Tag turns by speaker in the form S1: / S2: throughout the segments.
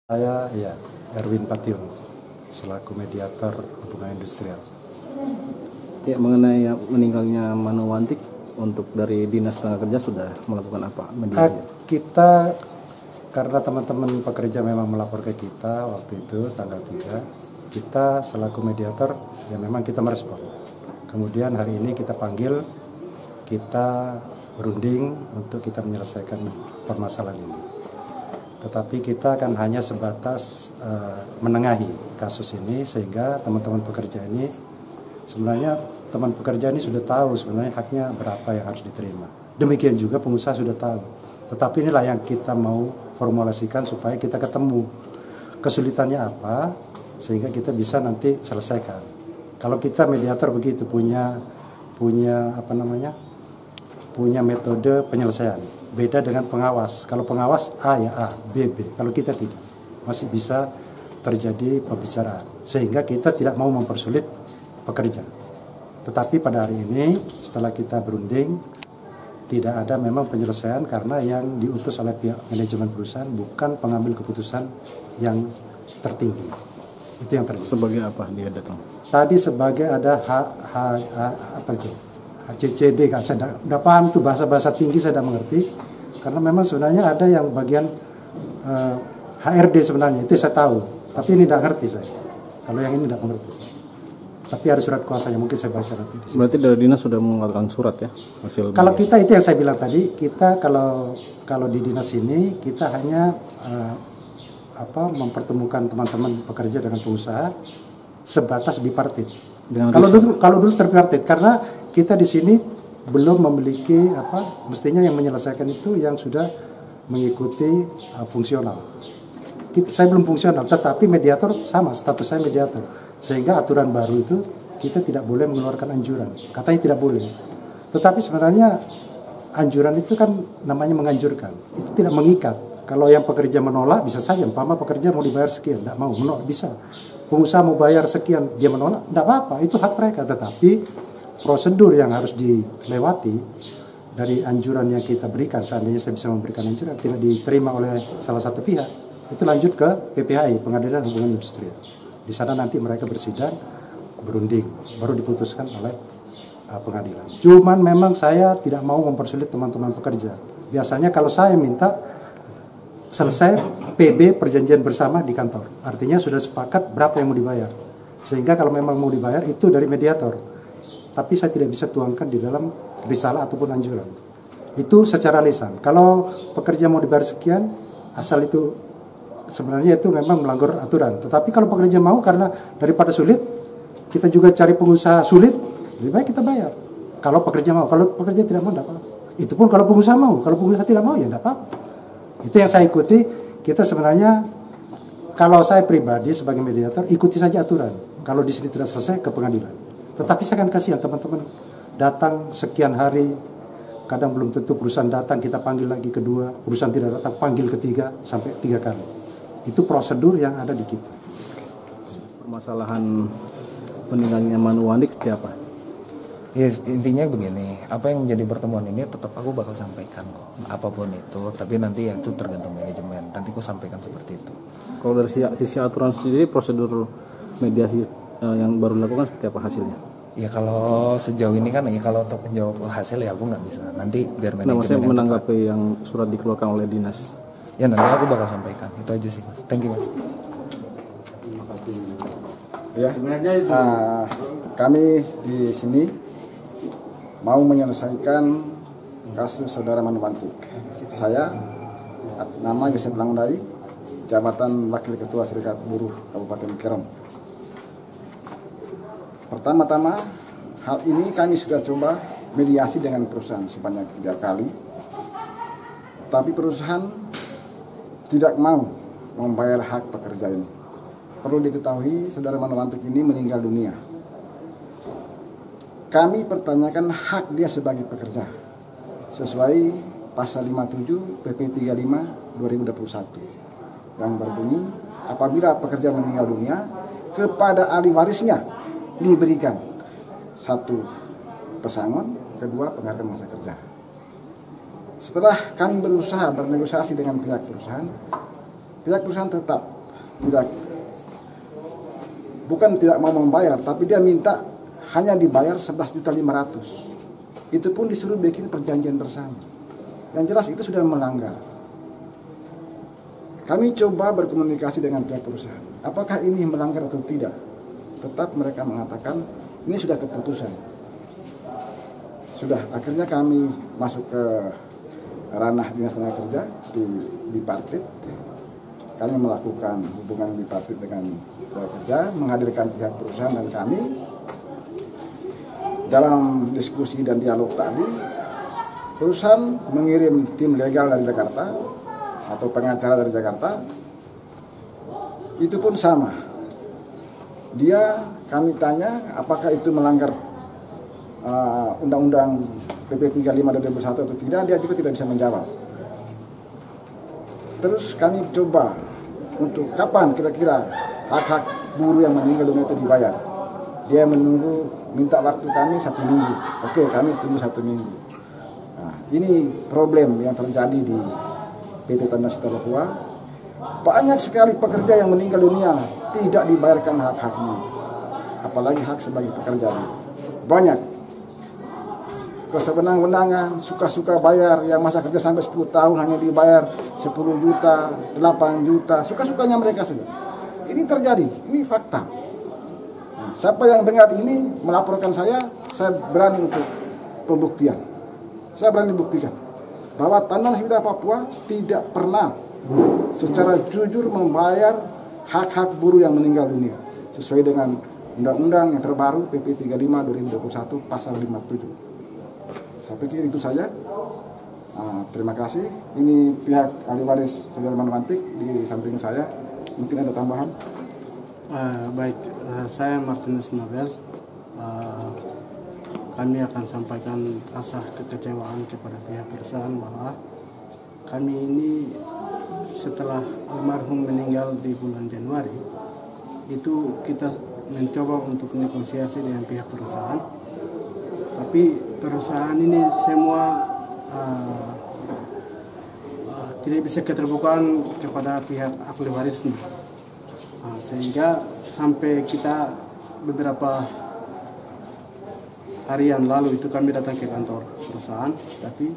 S1: Saya Erwin Patiung selaku mediator hubungan industrial.
S2: Ya, mengenai meninggalnya Manu Wantik, untuk dari Dinas Tenaga Kerja sudah melakukan apa mediasi?
S1: Kita karena teman-teman pekerja memang melapor ke kita waktu itu tanggal 3, kita selaku mediator ya memang kita merespon. Kemudian hari ini kita panggil, kita berunding untuk kita menyelesaikan permasalahan ini. Tetapi kita akan hanya sebatas menengahi kasus ini sehingga teman-teman pekerja ini sebenarnya teman pekerja ini sudah tahu sebenarnya haknya berapa yang harus diterima. Demikian juga pengusaha sudah tahu. Tetapi inilah yang kita mau formulasikan supaya kita ketemu kesulitannya apa sehingga kita bisa nanti selesaikan. Kalau kita mediator begitu punya metode penyelesaian. Beda dengan pengawas. Kalau pengawas A ya A, B B. Kalau kita tidak, masih bisa terjadi pembicaraan. Sehingga kita tidak mau mempersulit pekerja. Tetapi pada hari ini, setelah kita berunding, tidak ada memang penyelesaian karena yang diutus oleh pihak manajemen perusahaan bukan pengambil keputusan yang tertinggi. Itu yang terjadi.
S2: Sebagai apa dia datang?
S1: Tadi sebagai ada HCCD, kan saya tidak paham itu bahasa-bahasa tinggi, saya tidak mengerti karena memang sebenarnya ada yang bagian HRD sebenarnya itu saya tahu, tapi ini tidak ngerti saya. Kalau yang ini tidak mengerti, tapi ada surat kuasanya, mungkin saya baca nanti di sini.
S2: Berarti dari dinas sudah mengeluarkan surat ya hasil.
S1: Kalau kita itu yang saya bilang tadi, kita kalau di dinas ini kita hanya mempertemukan teman-teman pekerja dengan pengusaha sebatas bipartit. Kalau dulu tripartit karena kita di sini belum memiliki mestinya yang menyelesaikan itu yang sudah mengikuti fungsional. Saya belum fungsional, tetapi mediator sama, status saya mediator. Sehingga aturan baru itu kita tidak boleh mengeluarkan anjuran. Katanya tidak boleh. Tetapi sebenarnya anjuran itu kan namanya menganjurkan. Itu tidak mengikat. Kalau yang pekerja menolak bisa saja, umpama pekerja mau dibayar sekian, tidak mau, menolak bisa. Pengusaha mau bayar sekian, dia menolak, tidak apa-apa, itu hak mereka. Tetapi prosedur yang harus dilewati dari anjuran yang kita berikan, seandainya saya bisa memberikan anjuran tidak diterima oleh salah satu pihak, itu lanjut ke PPHI, Pengadilan Hubungan Industrial. Di sana nanti mereka bersidang, berunding, baru diputuskan oleh pengadilan. Cuman memang saya tidak mau mempersulit teman-teman pekerja. Biasanya kalau saya minta selesai PB perjanjian bersama di kantor, artinya sudah sepakat berapa yang mau dibayar. Sehingga kalau memang mau dibayar itu dari mediator. Tapi saya tidak bisa tuangkan di dalam risalah ataupun anjuran. Itu secara lisan. Kalau pekerja mau dibayar sekian, asal itu sebenarnya itu memang melanggar aturan. Tetapi kalau pekerja mau karena daripada sulit, kita juga cari pengusaha sulit, lebih baik kita bayar. Kalau pekerja mau, kalau pekerja tidak mau, tidak apa-apa. Itu pun kalau pengusaha mau, kalau pengusaha tidak mau ya tidak apa-apa. Itu yang saya ikuti. Kita sebenarnya, kalau saya pribadi sebagai mediator, ikuti saja aturan. Kalau di sini tidak selesai, ke pengadilan. Tetapi saya akan kasihan teman-teman datang sekian hari, kadang belum tentu perusahaan datang, kita panggil lagi kedua, perusahaan tidak datang, panggil ketiga, sampai 3 kali. Itu prosedur yang ada di kita.
S2: Permasalahan meninggalnya Manu Wantik seperti apa?
S3: Ya, intinya begini, apa yang menjadi pertemuan ini tetap aku bakal sampaikan kok, apapun itu, tapi nanti ya itu tergantung manajemen, nanti aku sampaikan seperti itu.
S2: Kalau dari sisi aturan sendiri, prosedur mediasi yang baru dilakukan seperti apa hasilnya?
S3: Ya kalau sejauh ini kan ya kalau untuk menjawab hasil ya aku nggak bisa, nanti biar manajemen
S2: maksudnya menanggapi yang surat dikeluarkan oleh dinas.
S3: Ya nanti aku bakal sampaikan, itu aja sih mas. Thank you mas.
S4: Ya, kami di sini mau menyelesaikan kasus saudara Manu Wantik. Saya nama Yosef Langundari, jabatan Wakil Ketua Serikat Buruh Kabupaten Kerom. Pertama-tama, hal ini kami sudah coba mediasi dengan perusahaan sebanyak 3 kali, tapi perusahaan tidak mau membayar hak pekerja ini. Perlu diketahui, saudara Manu Wantik ini meninggal dunia. Kami pertanyakan hak dia sebagai pekerja sesuai pasal 57 PP 35 2021 yang berbunyi apabila pekerja meninggal dunia, kepada ahli warisnya diberikan 1 pesangon, 2 penghargaan masa kerja. Setelah kami berusaha bernegosiasi dengan pihak perusahaan tetap bukan tidak mau membayar, tapi dia minta hanya dibayar 11.500.000. Itu pun disuruh bikin perjanjian bersama. Yang jelas itu sudah melanggar. Kami coba berkomunikasi dengan pihak perusahaan. Apakah ini melanggar atau tidak? Tetap mereka mengatakan ini sudah keputusan. Sudah, akhirnya kami masuk ke ranah Dinas Tenaga Kerja di Partit. Kami melakukan hubungan di Partit dengan Tenaga Kerja, menghadirkan pihak perusahaan dan kami. Dalam diskusi dan dialog tadi, perusahaan mengirim tim legal dari Jakarta atau pengacara dari Jakarta. Itu pun sama. Kami tanya apakah itu melanggar Undang-Undang PP 35 2001 atau tidak, dia juga tidak bisa menjawab. Terus kami coba untuk kapan kira-kira hak-hak buruh yang meninggal dunia itu dibayar. Dia minta waktu kami 1 minggu. Oke, kami tunggu 1 minggu. Nah, ini problem yang terjadi di PT Tanda Sita Papua. Banyak sekali pekerja yang meninggal dunia tidak dibayarkan hak-haknya. Apalagi hak sebagai pekerja. Banyak. Kesewenang-wenangan, suka-suka bayar, yang masa kerja sampai 10 tahun hanya dibayar 10 juta, 8 juta, suka-sukanya mereka saja. Ini terjadi, ini fakta. Nah, siapa yang dengar ini melaporkan saya berani untuk pembuktian. Saya berani buktikan bahwa Tanda Sita Papua tidak pernah secara jujur membayar hak-hak buruh yang meninggal dunia sesuai dengan undang-undang yang terbaru PP 35 2021 pasal 57. Saya pikir itu saja. Terima kasih. Ini pihak ahli waris Saudara Manuwantik di samping saya. Mungkin ada tambahan?
S5: Baik, saya Martinus Nobel. Kami akan sampaikan rasa kekecewaan kepada pihak perusahaan bahwa kami ini setelah almarhum meninggal di bulan Januari, itu kita mencoba untuk negosiasi dengan pihak perusahaan, tapi perusahaan ini semua tidak bisa keterbukaan kepada pihak ahli warisnya, sehingga sampai kita beberapa hari yang lalu itu kami datang ke kantor perusahaan, tapi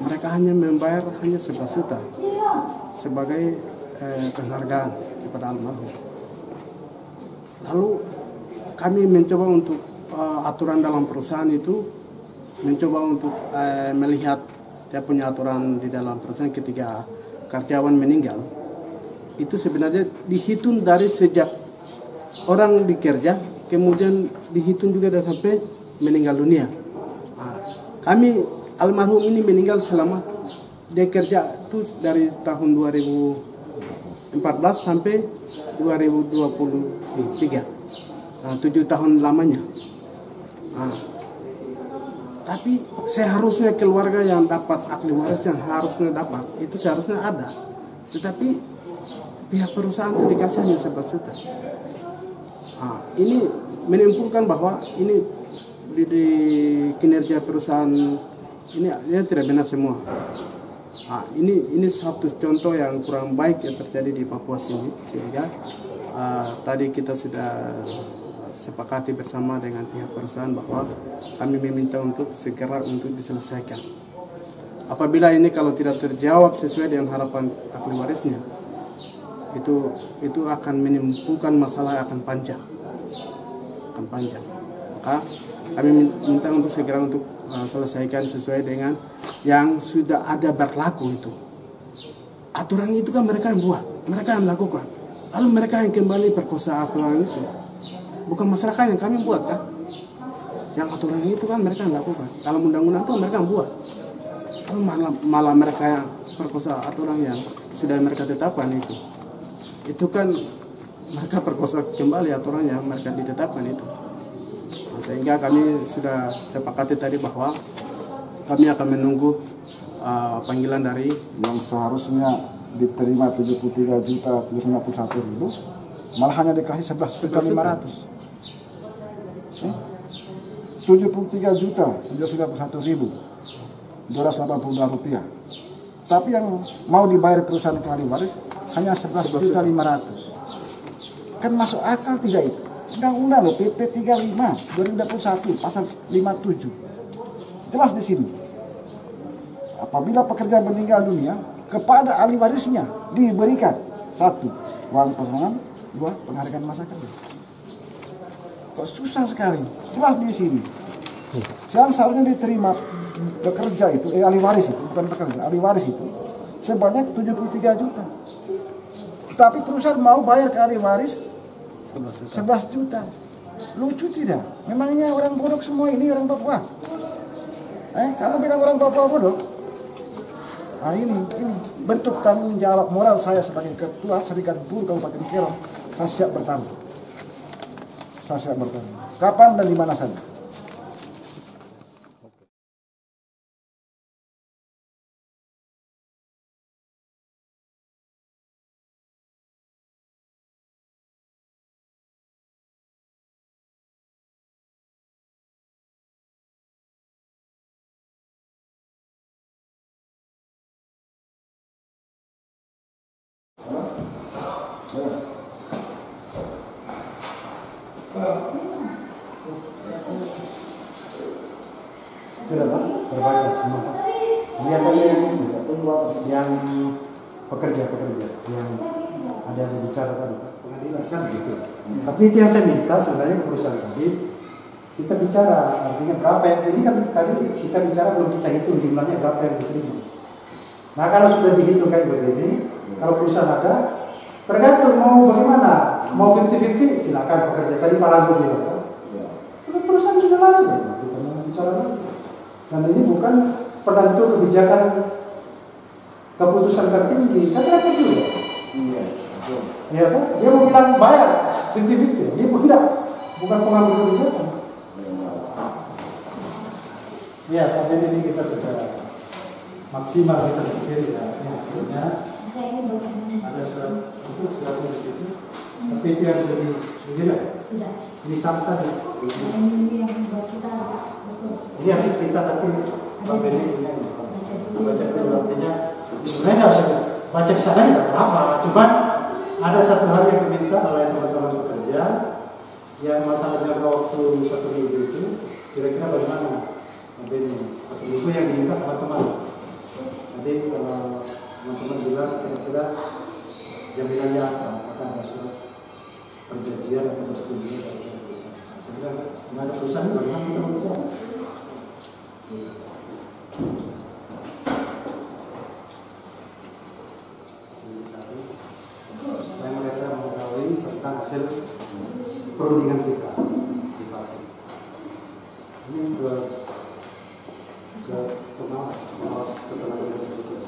S5: mereka hanya membayar hanya 11 juta sebagai penghargaan kepada almarhum. Lalu kami mencoba untuk aturan dalam perusahaan itu, mencoba untuk melihat dia punya aturan di dalam perusahaan ketika karyawan meninggal. Itu sebenarnya dihitung dari sejak orang bekerja, kemudian dihitung juga dari sampai meninggal dunia. Kami almarhum ini meninggal selama dia kerja itu dari tahun 2014 sampai 2023, 7 tahun lamanya. Tapi seharusnya keluarga yang dapat ahli waris yang harusnya dapat itu seharusnya ada, tetapi pihak perusahaan itu dikasih hanya 11 juta. Ini menyimpulkan bahwa ini di kinerja perusahaan ini dia tidak benar semua. Ini satu contoh yang kurang baik yang terjadi di Papua sini, sehingga tadi kita sudah sepakati bersama dengan pihak perusahaan bahwa kami meminta untuk segera untuk diselesaikan. Apabila ini kalau tidak terjawab sesuai dengan harapan ahli warisnya, itu akan menimbulkan masalah akan panjang. Maka kami minta untuk segera untuk selesaikan sesuai dengan yang sudah ada berlaku itu. Aturan itu kan mereka yang buat, mereka yang melakukan. Lalu mereka yang kembali perkosa aturan itu. Bukan masyarakat yang kami buat kan. Yang aturan itu kan mereka yang lakukan. Dalam undang-undang itu mereka yang buat. Lalu malah mereka yang perkosa aturan yang sudah mereka tetapkan itu. Itu kan mereka perkosa kembali aturan yang mereka ditetapkan itu. Sehingga kami sudah sepakati tadi bahwa kami akan menunggu panggilan dari
S4: yang seharusnya diterima 73 juta 51 ribu, malah hanya dikasih 11 juta 500. 73 juta 51 ribu 282 rupiah. Tapi yang mau dibayar perusahaan ahli waris hanya 11 juta 500. Kan masuk akal tidak itu? Undang-undang loh, PP 35 2021 pasal 57. Jelas di sini. Apabila pekerja meninggal dunia, kepada ahli warisnya diberikan 1. Uang pesangon, 2. Penghargaan masa kerja. Kok susah sekali? Jelas di sini. Yang seharusnya diterima pekerja itu, ahli waris itu, bukan pekerja, ahli waris itu sebanyak 73 juta. Tapi perusahaan mau bayar ke ahli waris 11 juta. Lucu tidak? Memangnya orang bodoh semua ini orang Papua? Kalau bilang orang Papua bodoh, nah ini bentuk tanggung jawab moral saya sebagai ketua Serikat Buruh Kabupaten Kerom. Saya siap bertanggung. Kapan dan di mana saja.
S1: Sudah Pak, terbaca semua Pak. Lihat aja yang pekerja yang ada yang bicara tadi Pak. Pengadilan kan gitu. Tapi itu yang saya minta sebenarnya ke perusahaan tadi, kita bicara artinya berapa yang ini kan tadi kita bicara belum kita hitung jumlahnya berapa yang diterima. Nah kalau sudah dihitung kayak begini, kalau perusahaan ada, tergantung mau bagaimana, mau 50-50 silakan pekerja tadi Pak Lagu bilang. Kalau perusahaan sudah lari, kita mau bicara lagi. Dan ini bukan penentu kebijakan keputusan tertinggi, kan apa juga? Iya, betul. Ya kan? Dia mau bilang bayar 50-50, dia bukan pengambil kebijakan. Ya, tapi ini kita sudah maksimal kita berpikir ya, maksudnya ada surat itu sudah tulis itu, tapi itu yang sudah begini, ini sampai
S6: ini yang buat kita betul.
S1: Ini hasil kita tapi Pak Beni punya baca dulu artinya sebenarnya nggak usah baca di sana tidak apa-apa, cuman ada satu hal yang diminta oleh teman-teman pekerja yang masalah jangka waktu 1 minggu itu kira-kira bagaimana Pak Beni, 1 minggu yang diminta teman-teman. Jadi kalau teman-teman bilang kira-kira jaminannya apa, apakah ada surat perjanjian atau persetujuan dari perusahaan. Sebenarnya nggak ada perusahaan bagaimana kita bicara. Supaya mereka mengetahui tentang hasil perundingan kita di pabrik. Ini juga pengawas ketenagakerjaan bertugas.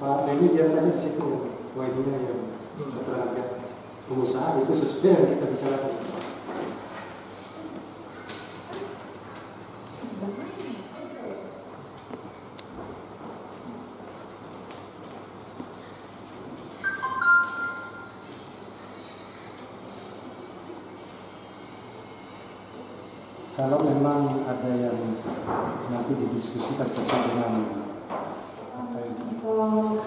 S1: Pak Beni dia tadi di situ ya, poinnya yang ketenaga pengusaha itu sesuai yang kita bicarakan. Kalau memang ada yang nanti didiskusikan sesuai dengan apa yang
S4: Kalau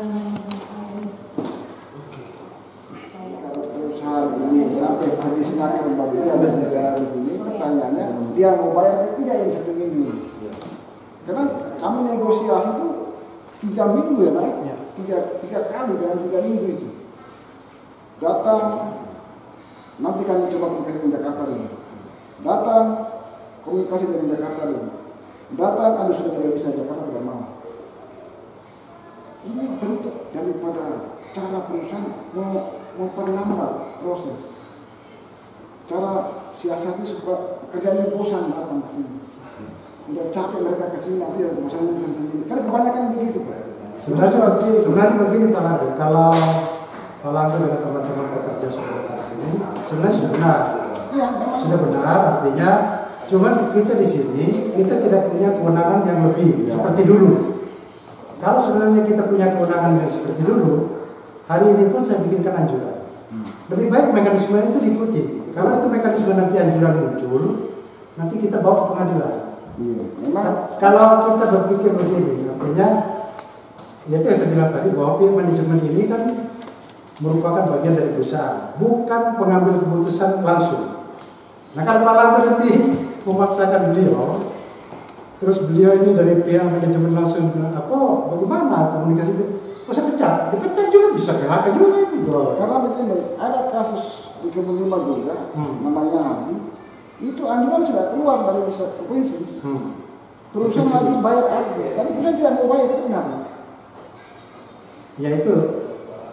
S4: perusahaan ini sampai berdiskusi kembali ada negara begini, pertanyaannya dia mau bayar tidak yang 1 minggu? Karena kami negosiasi itu 3 minggu ya naiknya, 3 kali dalam 3 minggu itu. Datang, nanti kami coba komunikasi dengan Jakarta dulu. Datang, komunikasi dengan Jakarta dulu. Datang, aduh sudah tidak bisa, Jakarta tidak mau. Ini bentuk daripada cara perusahaan memperlambat proses. Cara siasatnya supaya pekerjaannya bosan datang ke sini. Udah capek mereka ke sini, nanti bosannya bosan sendiri. Kan kebanyakan begitu Pak.
S1: Sebenarnya begini Pak Lagu, kalau Pak Lagu dengan teman-teman pekerja sudah di sini, sebenarnya sudah benar.
S4: Iya,
S1: sudah benar, artinya cuman kita di sini kita tidak punya kewenangan yang lebih seperti dulu. Kalau sebenarnya kita punya kewenangan yang seperti dulu, hari ini pun saya bikinkan anjuran. Lebih baik mekanisme itu diikuti. Kalau itu mekanisme nanti anjuran muncul, nanti kita bawa ke pengadilan.
S4: memang
S1: Kalau kita berpikir begini, artinya Ya itu yang saya bilang tadi bahwa pihak manajemen ini kan merupakan bagian dari perusahaan, bukan pengambil keputusan langsung. Nah kalau malah nanti memaksakan beliau, terus beliau ini dari pihak manajemen langsung bilang apa, bagaimana komunikasi itu? Oh saya pecat, dipecat juga bisa PHK juga itu.
S4: Karena begini, ada kasus di Kebun Lima juga, namanya Hadi, itu anjuran sudah keluar dari provinsi. Perusahaan lagi bayar aja, tapi kita tidak mau bayar, itu kenapa?
S1: Ya itu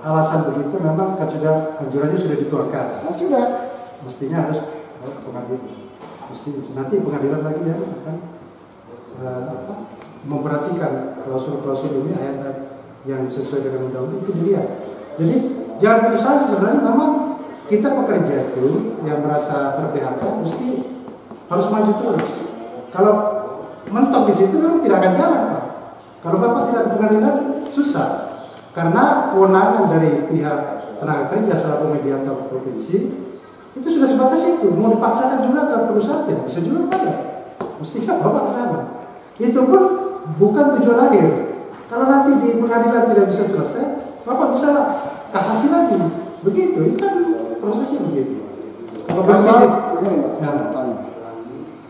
S1: alasan begitu memang kan sudah anjurannya sudah dituangkan.
S4: Nah sudah.
S1: Mestinya harus pengadilan. Nanti pengadilan lagi ya akan memperhatikan klausul-klausul ini ayat-ayat yang sesuai dengan undang-undang itu dilihat. Jadi jangan putus asa, sebenarnya memang kita pekerja itu yang merasa ter-PHK mesti harus maju terus. Kalau mentok di situ memang tidak akan jalan, Pak. Kalau Bapak tidak di pengadilan susah. Karena kewenangan dari pihak tenaga kerja selaku mediator provinsi itu sudah sebatas itu. Mau dipaksakan juga ke perusahaan tidak bisa juga Pak. Mestinya Bapak ke sana. Itu pun bukan tujuan akhir. Kalau nanti di pengadilan tidak bisa selesai, Bapak bisa kasasi lagi. Begitu, itu kan prosesnya begitu.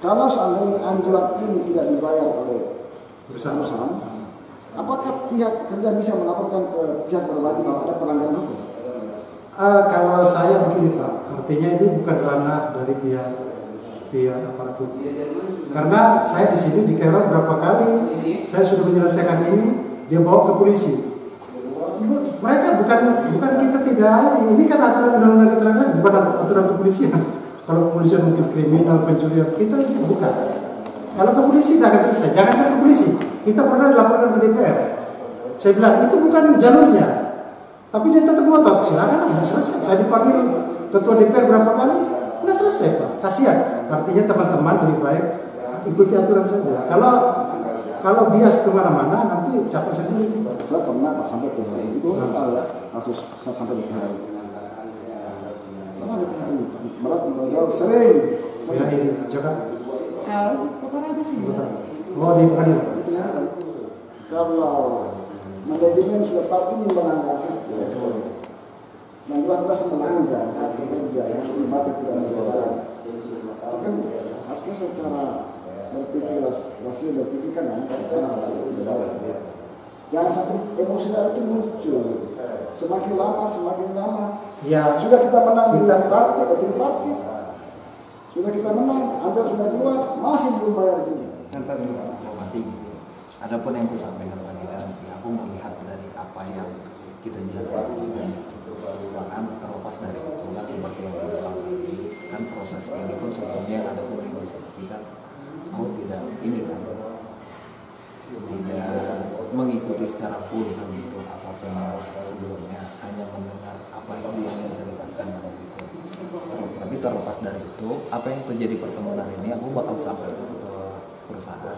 S4: Kalau seandainya anjuran ini tidak dibayar oleh perusahaan, apakah pihak kerja bisa melaporkan ke pihak berwajib bahwa ada pelanggaran hukum?
S1: Kalau saya begini Pak, artinya ini bukan ranah dari pihak aparatur. Karena saya di sini di Kairon berapa kali saya sudah menyelesaikan ini, dia bawa ke polisi. Mereka bukan kita tidak ini kan aturan undang-undang keterangan, bukan aturan kepolisian. Kalau kepolisian mungkin kriminal, pencurian, kita itu bukan. Kalau ke polisi tidak akan selesai, jangan ke polisi. Kita pernah dilaporkan ke DPR. Saya bilang itu bukan jalurnya, tapi dia tetap ngotot. Silakan, tidak selesai. Saya dipanggil ketua DPR berapa kali, tidak selesai Pak. Kasihan. Artinya teman-teman lebih baik ikuti aturan saja. Kalau bias kemana-mana nanti capek sendiri.
S4: Saya pernah Pak sampai ke hari itu tahu ya kasus saya sampai ke hari. Sampai ke hari berat menurut sering.
S1: Ya ini Jakarta.
S4: Kapan aja sih?
S1: Oh di pengadilan.
S4: Kalau manajemen sudah tahu ini melanggar, dan jelas-jelas melanggar kerja yang sudah mati tidak bersalah. Kan harusnya secara berpikir rasio berpikirkan angka di sana. Jangan sampai emosional itu muncul. Semakin lama.
S1: Ya
S4: sudah kita menang di tripartit. Sudah kita menang, Anda sudah keluar, masih belum bayar juga.
S3: Masih. Adapun yang aku sampaikan tadi kan, aku melihat dari apa yang kita jalani. Bahkan terlepas dari itu kan seperti yang dibilang tadi, kan proses ini pun sebelumnya ada pun negosiasi kan. Aku tidak mengikuti secara full kan gitu apapun yang sebelumnya, hanya mendengar apa yang dia diceritakan gitu. Tapi terlepas dari itu, apa yang terjadi pertemuan hari ini aku bakal sampaikan ke perusahaan.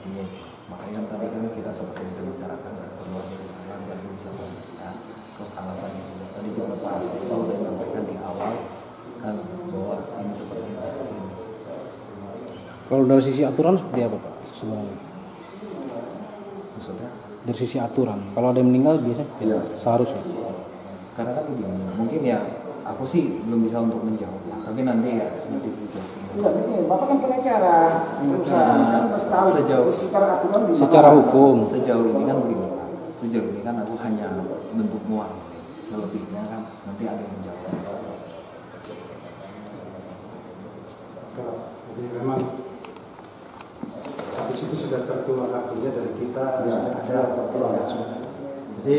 S3: Jadi makanya tadi kan kita seperti itu bicarakan pertemuan di sana dan bisa sampaikan. Terus alasannya juga tadi juga Pak itu udah sampaikan di awal kan bahwa ini seperti ini.
S2: Kalau dari sisi aturan seperti apa Pak sebenarnya?
S3: Maksudnya?
S2: Dari sisi aturan, kalau ada yang meninggal biasanya tidak seharusnya.
S3: Karena kan begini, mungkin ya aku sih belum bisa untuk menjawab lah, tapi nanti dijawab.
S4: Iya, begini, Bapak kan pengacara perusahaan, kan harus tahu secara aturan
S2: secara hukum.
S3: Sejauh ini kan begini Pak, sejauh ini kan aku hanya bentuk muat, selebihnya kan nanti ada yang menjawab.
S1: Jadi memang habis itu sudah tertuang artinya dari kita sudah ada tertuang. Jadi